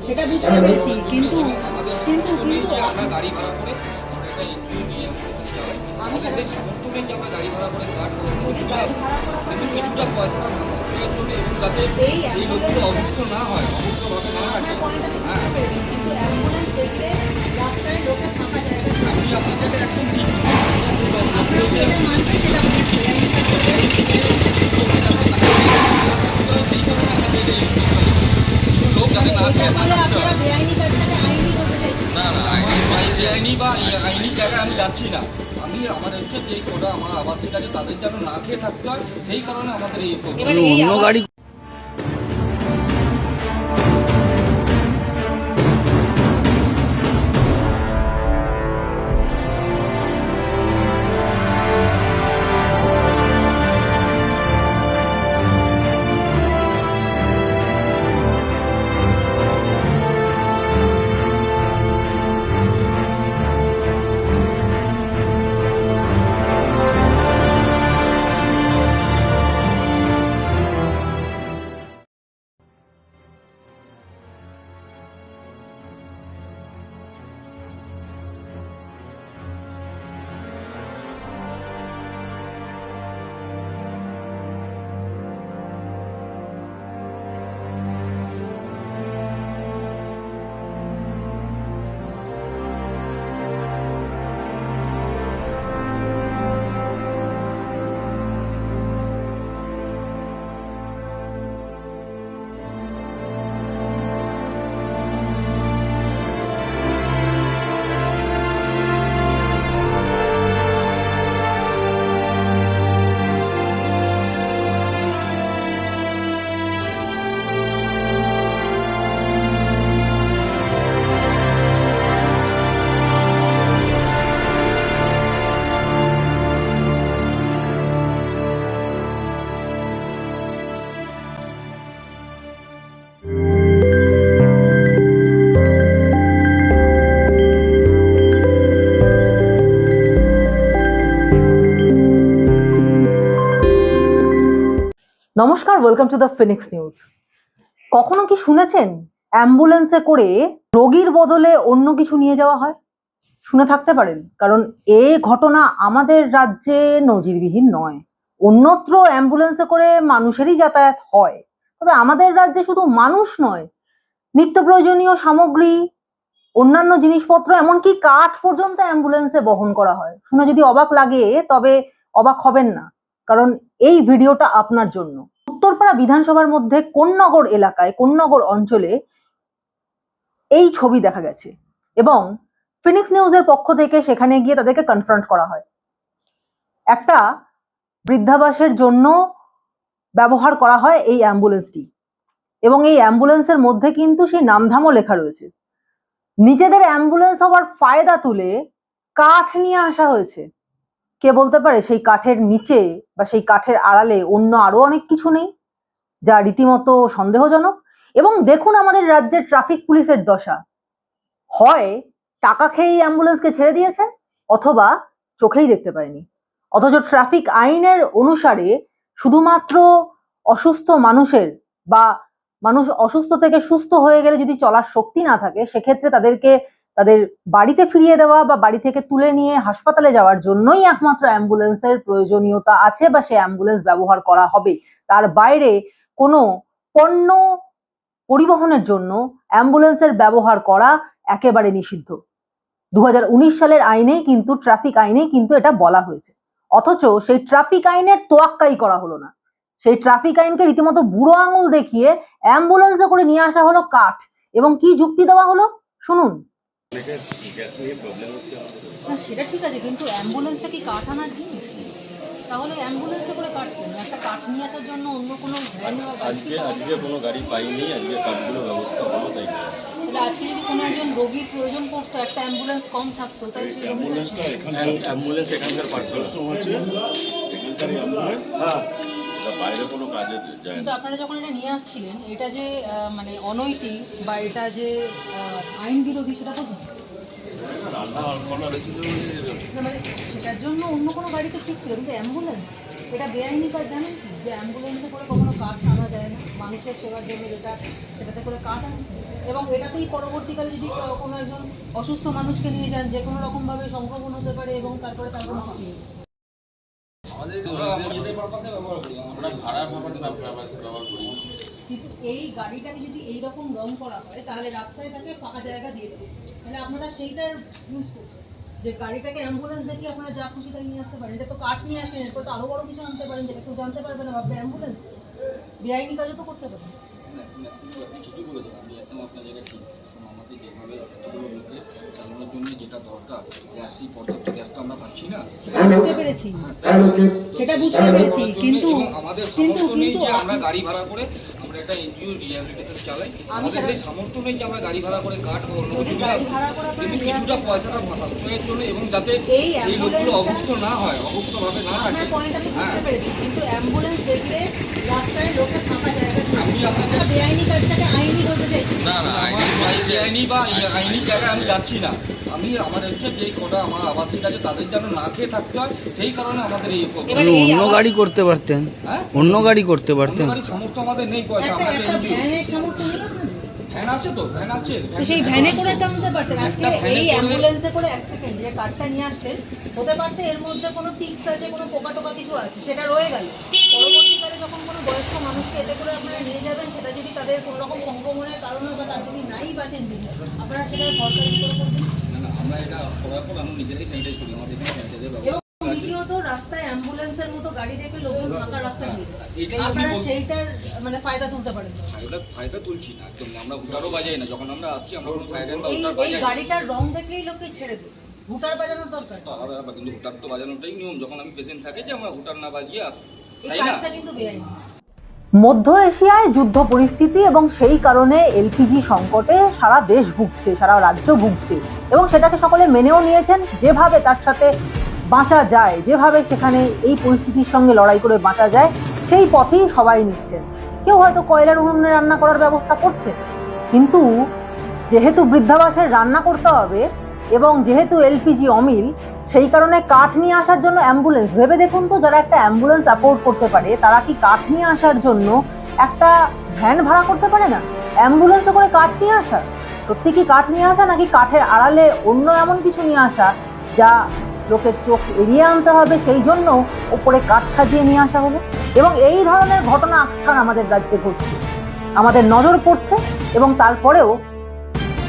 সেটা বুঝতে পেরেছি, কিন্তু কিন্তু কিন্তু আমরা গাড়ি ভাড়া করে আমি সেটা সামর্থ্য নেই যে আমরা গাড়ি ভাড়া করে কাট যদি গাড়ি ভাড়া করা হয় কিন্তু নিয়ে কিছুটা আসতে পয়সাটা খরচের জন্য এবং যাতে এই এই লোকগুলো অবুঝ না হয়, অবুঝভাবে না থাকে। আপনার পয়েন্টটা ঠিক বুঝতে পেরেছি, কিন্তু অ্যাম্বুলেন্স দেখলে রাস্তায় লোকে ফাঁকা জায়গা থাকে। আমি আপনাদের একদম ঠিক আপনারা যেটা মানছেন সেটা আপনার লোক যাতে না এটা থাকে বলে আপনারা বেআইনি কাজটাকে আইনি বলতে চাইছেন? না না আইনি বা আইনি জায়গায় আমি যাচ্ছি না। আমি আমার হচ্ছে যে কোটা আমার আবাসিক আছে তাদের যেন না খেয়ে থাকতে হয়, সেই কারণে আমাদের এই এবার এই অন্য গাড়ি নমস্কার, welcome to the Phoenix news. কখনো কি শুনেছেন অ্যাম্বুলেন্সে করে রোগীর বদলে অন্য কিছু নিয়ে যাওয়া হয়? শুনে থাকতে পারেন, কারণ এই ঘটনা আমাদের রাজ্যে নজিরবিহীন নয়। অন্যত্র অ্যাম্বুলেন্সে করে মানুষেরই যাতায়াত হয়, তবে আমাদের রাজ্যে শুধু মানুষ নয়, নিত্য প্রয়োজনীয় সামগ্রী, অন্যান্য জিনিসপত্র, এমনকি কাঠ পর্যন্ত অ্যাম্বুলেন্সে বহন করা হয়। শুনে যদি অবাক লাগে, তবে অবাক হবেন না, কারণ এই ভিডিওটা আপনার জন্য। উত্তরপাড়া বিধানসভার মধ্যে কোন্নগর এলাকায়, কোন্নগর অঞ্চলে এই ছবি দেখা গেছে এবং ফিনিক্স নিউজের পক্ষ থেকে সেখানে গিয়ে তাদেরকে কনফ্রন্ট করা হয়। একটা বৃদ্ধাবাসের জন্য ব্যবহার করা হয় এই অ্যাম্বুলেন্সটি, এবং এই অ্যাম্বুলেন্সের মধ্যে কিন্তু সেই নামধামও লেখা রয়েছে। নিজেদের অ্যাম্বুলেন্স হওয়ার ফায়দা তুলে কাঠ নিয়ে আসা হয়েছে। কে বলতে পারে সেই কাঠের নিচে বা সেই কাঠের আড়ালে অন্য আরো অনেক কিছু নেই, যা রীতিমতো সন্দেহজনক। এবং দেখুন আমাদের রাজ্যের ট্রাফিক পুলিশের দশা, হয় টাকা খেয়ে অ্যাম্বুলেন্সকে ছেড়ে দিয়েছে, অথবা চোখেই দেখতে পায়নি। অথচ ট্রাফিক আইনের অনুসারে শুধুমাত্র অসুস্থ মানুষের বা মানুষ অসুস্থ থেকে সুস্থ হয়ে গেলে যদি চলার শক্তি না থাকে, সেক্ষেত্রে তাদেরকে তাদের বাড়িতে ফিরিয়ে দেওয়া বা বাড়ি থেকে তুলে নিয়ে হাসপাতালে যাওয়ার জন্যই একমাত্র অ্যাম্বুলেন্সের প্রয়োজনীয়তা আছে বা সে অ্যাম্বুলেন্স ব্যবহার করা হবে। তার বাইরে কোনো পণ্য পরিবহনের জন্য অ্যাম্বুলেন্সের ব্যবহার করা একেবারে নিষিদ্ধ। 2019 সালের আইনেই কিন্তু, ট্রাফিক আইনেই কিন্তু এটা বলা হয়েছে। অথচ সেই ট্রাফিক আইনের তোয়াক্কাই করা হলো না। সেই ট্রাফিক আইনকে রীতিমতো বুড়ো আঙুল দেখিয়ে অ্যাম্বুলেন্সে করে নিয়ে আসা হলো কাঠ, এবং কি যুক্তি দেওয়া হলো শুনুন। না সেটা ঠিক আছে, কিন্তু অ্যাম্বুলেন্সটা কি কাঠ আনার জিনিস? তাহলে অ্যাম্বুলেন্সে করে কাঠ কেন? একটা কাঠ নিয়ে আসার জন্য অন্য কোনো ভ্যান বা গাড়ি কি পাওয়া যায়? আজকে কোনো গাড়ি পাইনি, আজকে কাঠগুলো ব্যবস্থা হলো তাই না। তাহলে আজকে যদি কোনো একজন রোগীর প্রয়োজন পড়তো, একটা অ্যাম্বুলেন্স কম থাকতো, তাহলে সেই অ্যাম্বুলেন্সটা অ্যাম্বুলেন্স এখানকার পার্সোনাল আছে, এখানকার অ্যাম্বুলেন্স, হ্যাঁ, এটা বাইরে কোনো কাজে যায় কিন্তু না। আপনারা যখন এটা নিয়ে আসছিলেন, এটা যে মানে অনৈতিক বা এটা যে আইন বিরোধী, সেটা কোথায়? রান্না করা হয়েছিল না, মানে সেটার জন্য অন্য কোনো গাড়িতে ঠিক ছিল, কিন্তু অ্যাম্বুলেন্স এটা বেআইনি কাজ জানেন কি? যে অ্যাম্বুলেন্সে করে কখনো কাঠ আনা যায় না মানুষের সেবার জন্য, যেটা সেটাতে করে কাঠ আনছে, এবং এটাতেই পরবর্তীকালে যদি কোনো একজন অসুস্থ মানুষকে নিয়ে যান যে কোনো রকমভাবে সংক্রমণ হতে পারে এবং তারপরে তার কোনো ক্ষতি নেই। আমাদের নিজেদের পারপাসে ব্যবহার করি, আমরা ভাড়ার ব্যবহার করি। কিন্তু এই গাড়িটাকে যদি এইরকম রং করা হয় তাহলে রাস্তায় তাকে ফাঁকা জায়গা দিয়ে দেবে, তাহলে আপনারা সেইটার ইউজ করছেন যে গাড়িটাকে অ্যাম্বুলেন্স দেখিয়ে আপনারা যা খুশি তাই নিয়ে আসতে পারেন। এটা তো কাঠ নিয়ে আসেন, এরপর তো আরও বড় কিছু আনতে পারেন যেটা কেউ জানতে পারবে না, ভাববে অ্যাম্বুলেন্স। বেআইনি কাজও তো করতে পারেন। আপনি ঠিকই বলেছেন, আমি একদম আপনার জায়গায় ঠিক। এখন আমাদের যেভাবে এতগুলো লোকের চালানোর জন্য যেটা দরকার, গ্যাসই পর্যাপ্ত গ্যাস তো আমরা পাচ্ছি না। সেটা বুঝতে পেরেছি, সেটা বুঝতে পেরেছি, কিন্তু আমাদের কিন্তু সামর্থ্য নেই কিন্তু যে আমরা গাড়ি ভাড়া করে আমরা একটা এনজিও রিহ্যাবিলিটেশন চালাই। আমাদের সেই সামর্থ্য নেই যে আমরা গাড়ি ভাড়া করে কাঠ বা অন্য যদি কিছু গাড়ি ভাড়া করে আপনারা কিন্তু নিয়ে কিছুটা আসতে পয়সাটা সাশ্রয়ের জন্য এবং যাতে এই এই লোকগুলো অ্যাম্বুলেন্সটা- অভুক্ত না হয়, অভুক্তভাবে না থাকে। আপনার পয়েন্ট আমি বুঝতে পেরেছি, কিন্তু অ্যাম্বুলেন্স দেখলে রাস্তায় লোকের ফাঁকা জায়গা দিয়ে আমি আপনাদের বেআইনি কাজটাকে আইনি বলতে চাই। আইনি বা আইনি জায়গায় আমি যাচ্ছি না। আমি আমার হচ্ছে যেই কটা আমার আবাসিক আছে তাদের যেন না খেয়ে থাকতে হয়, সেই কারণে আমাদের এই এবারে এই অন্য আবার- গাড়ি করতে পারতেন, হ্যাঁ অন্য গাড়ি করতে অন্য পারতেন। গাড়ির সামর্থ্য আমাদের নেই, পয়সা একটা আমরা একটা এনজিও ভ্যানের সামর্থ্য নেই আপনাদের? ভ্যান আছে তো, ভ্যান আছে। তো সেই ভ্যানে করে তো আনতে পারতেন। আজকে একটা ভ্যানে এই করে- অ্যাম্বুলেন্সে করে এক সেকেন্ড যে কার্ডটা নিয়ে আসতেন, হতে পারতে এর মধ্যে কোনো টিক্স আছে, কোনো পোকা টোকা কিছু আছে, সেটা রয়ে গেল। পরবর্তীকালে যখন কোনো বয়স্ক মানুষকে এতে করে আপনারা নিয়ে যাবেন, সেটা যদি তাদের কোনো রকম সংক্রমণের কারণে বা তার যদি নাই বাঁচেন তিনি, আপনারা সেটার ভরসা কি করে করবেন? না না, আমরা এটা করার পর আমরা নিজেরাই স্যানিটাইজ করি, আমাদের এখানে স্যানিটাইজার ব্যবহার এবং দ্বিতীয়ত রাস্তায় অ্যাম্বুলেন্সের মতো গাড়ি দেখে লোকজন ফাঁকা রাস্তায় দিয়ে দেয়। এটাই আমি আপনারা বলছি। সেইটার মানে ফায়দা তুলতে পারেন না। ফায়দা তুলছি না একদম না। আমরা হুটারও বাজাই না, যখন আমরা আসছি আমরা কোনো সাইরেন বা এই হুটার এই বাজাই না। গাড়িটার রং দেখলেই লোককে ছেড়ে দেবে, হুটার বাজানোর দরকার তো আলাদা ব্যাপার, কিন্তু হুটার তো বাজানোটাই নিয়ম। যখন আমি পেশেন্ট থাকে যে আমরা হুটার না বাজিয়ে এই তাই না? কাজটা কিন্তু বেআইনি। মধ্য এশিয়ায় যুদ্ধ পরিস্থিতি এবং সেই কারণে এলপিজি সংকটে সারা দেশ ভুগছে, সারা রাজ্য ভুগছে, এবং সেটাকে সকলে মেনেও নিয়েছেন। যেভাবে তার সাথে বাঁচা যায়, যেভাবে সেখানে এই পরিস্থিতির সঙ্গে লড়াই করে বাঁচা যায়, সেই পথেই সবাই নিচ্ছেন। কেউ হয়তো কয়লার উনুনে রান্না করার ব্যবস্থা করছে, কিন্তু যেহেতু বৃদ্ধাবাসের রান্না করতে হবে এবং যেহেতু এলপিজি অমিল, সেই কারণে কাঠ নিয়ে আসার জন্য অ্যাম্বুলেন্স, ভেবে দেখুন তো, যারা একটা অ্যাম্বুলেন্স অ্যাফোর্ড করতে পারে তারা কি কাঠ নিয়ে আসার জন্য একটা ভ্যান ভাড়া করতে পারে না? অ্যাম্বুলেন্সে করে কাঠ নিয়ে আসা, সত্যি কি কাঠ নিয়ে আসা, নাকি কাঠের আড়ালে অন্য এমন কিছু নিয়ে আসা যা লোকের চোখ এড়িয়ে আনতে হবে, সেই জন্য ওপরে কাঠ সাজিয়ে নিয়ে আসা হলো? এবং এই ধরনের ঘটনা আকছান আমাদের রাজ্যে ঘটছে, আমাদের নজর পড়ছে, এবং তারপরেও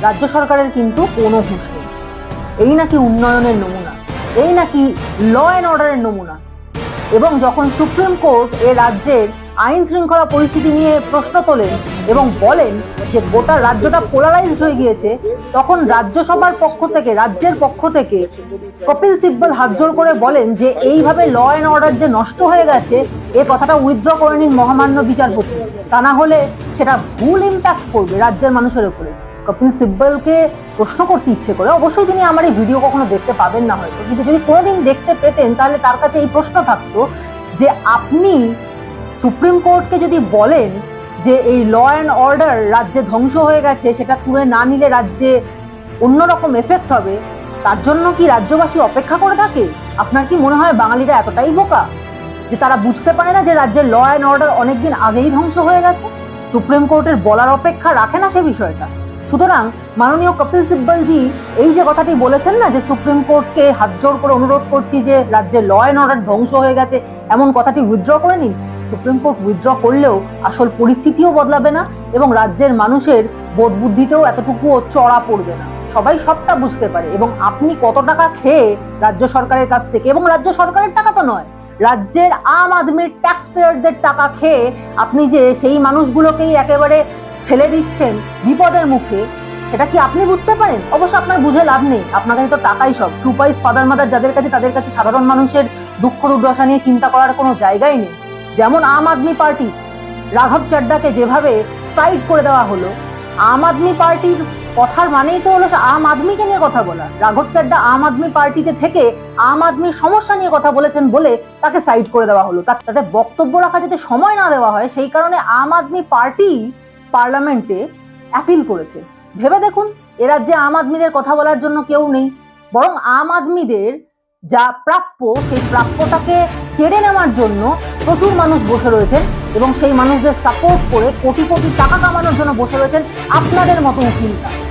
রাজ্য সরকারের কিন্তু কোনো হুঁশ নেই। এই নাকি উন্নয়নের নমুনা, এই নাকি ল অ্যান্ড অর্ডারের নমুনা। এবং যখন সুপ্রিম কোর্ট এ রাজ্যের আইন শৃঙ্খলা পরিস্থিতি নিয়ে প্রশ্ন তোলেন এবং বলেন যে গোটা রাজ্যটা পোলারাইজড হয়ে গিয়েছে, তখন রাজ্যসভার পক্ষ থেকে, রাজ্যের পক্ষ থেকে কপিল সিব্বল হাত জোড় করে বলেন যে এইভাবে ল অ্যান্ড অর্ডার যে নষ্ট হয়ে গেছে, এ কথাটা উইথড্র করে নিন মহামান্য বিচারপতি, তা না হলে সেটা ভুল ইম্প্যাক্ট করবে রাজ্যের মানুষের উপরে। কপিল সিব্বলকে প্রশ্ন করতে ইচ্ছে করে, অবশ্যই তিনি আমার এই ভিডিও কখনো দেখতে পাবেন না হয়তো, কিন্তু যদি কোনোদিন দেখতে পেতেন তাহলে তার কাছে এই প্রশ্ন থাকতো যে আপনি সুপ্রিম কোর্টকে যদি বলেন যে এই ল অ্যান্ড অর্ডার রাজ্যে ধ্বংস হয়ে গেছে, সেটা তুলে না নিলে রাজ্যে অন্যরকম এফেক্ট হবে, তার জন্য কি রাজ্যবাসী অপেক্ষা করে থাকে? আপনার কি মনে হয় বাঙালিরা এতটাই বোকা যে তারা বুঝতে পারে না যে রাজ্যের ল অ্যান্ড অর্ডার অনেকদিন আগেই ধ্বংস হয়ে গেছে? সুপ্রিম কোর্টের বলার অপেক্ষা রাখে না সে বিষয়টা। সুতরাং মাননীয় কপিল সিব্বলজি এই যে কথাটি বলেছেন না, যে সুপ্রিম কোর্টকে হাত জোড় করে অনুরোধ করছি যে রাজ্যের ল অ্যান্ড অর্ডার ধ্বংস হয়ে গেছে, এমন কথাটি উইথড্র করে নিন। সুপ্রিম কোর্ট উইথড্র করলেও আসল পরিস্থিতিও বদলাবে না এবং রাজ্যের মানুষের বোধ বুদ্ধিতেও এতটুকুও চড়া পড়বে না। সবাই সবটা বুঝতে পারে। এবং আপনি কত টাকা খেয়ে রাজ্য সরকারের কাছ থেকে, এবং রাজ্য সরকারের টাকা তো নয়, রাজ্যের আম আদমির ট্যাক্স পেয়ারদের টাকা খেয়ে আপনি যে সেই মানুষগুলোকেই একেবারে ফেলে দিচ্ছেন বিপদের মুখে, সেটা কি আপনি বুঝতে পারেন? অবশ্য আপনার বুঝে লাভ নেই, আপনার কাছে তো টাকাই সব। টু পাইস ফাদার মাদার যাদের কাছে, তাদের কাছে সাধারণ মানুষের দুঃখ দুর্দশা নিয়ে চিন্তা করার কোনো জায়গাই নেই। যেমন আম আদমি পার্টি, রাঘব চাড্ডাকে যেভাবে সাইড করে দেওয়া হলো, আম আদমি পার্টির কথার মানেই তো হলো আম আদমিকে নিয়ে কথা বলা। রাঘব চাড্ডা আম আদমি পার্টিতে থেকে আম আদমির সমস্যা নিয়ে কথা বলেছেন বলে তাকে সাইড করে দেওয়া হলো। তাতে বক্তব্য রাখা যাতে সময় না দেওয়া হয়, সেই কারণে আম আদমি পার্টি পার্লামেন্টে অ্যাপিল করেছে। ভেবে দেখুন, এ রাজ্যে আম আদমিদের কথা বলার জন্য কেউ নেই, বরং আম আদমিদের যা প্রাপ্য সেই প্রাপ্যটাকে কেড়ে নেওয়ার জন্য প্রচুর মানুষ বসে রয়েছেন এবং সেই মানুষদের সাপোর্ট করে কোটি কোটি টাকা কামানোর জন্য বসে রয়েছেন আপনাদের মতো উকিলরা।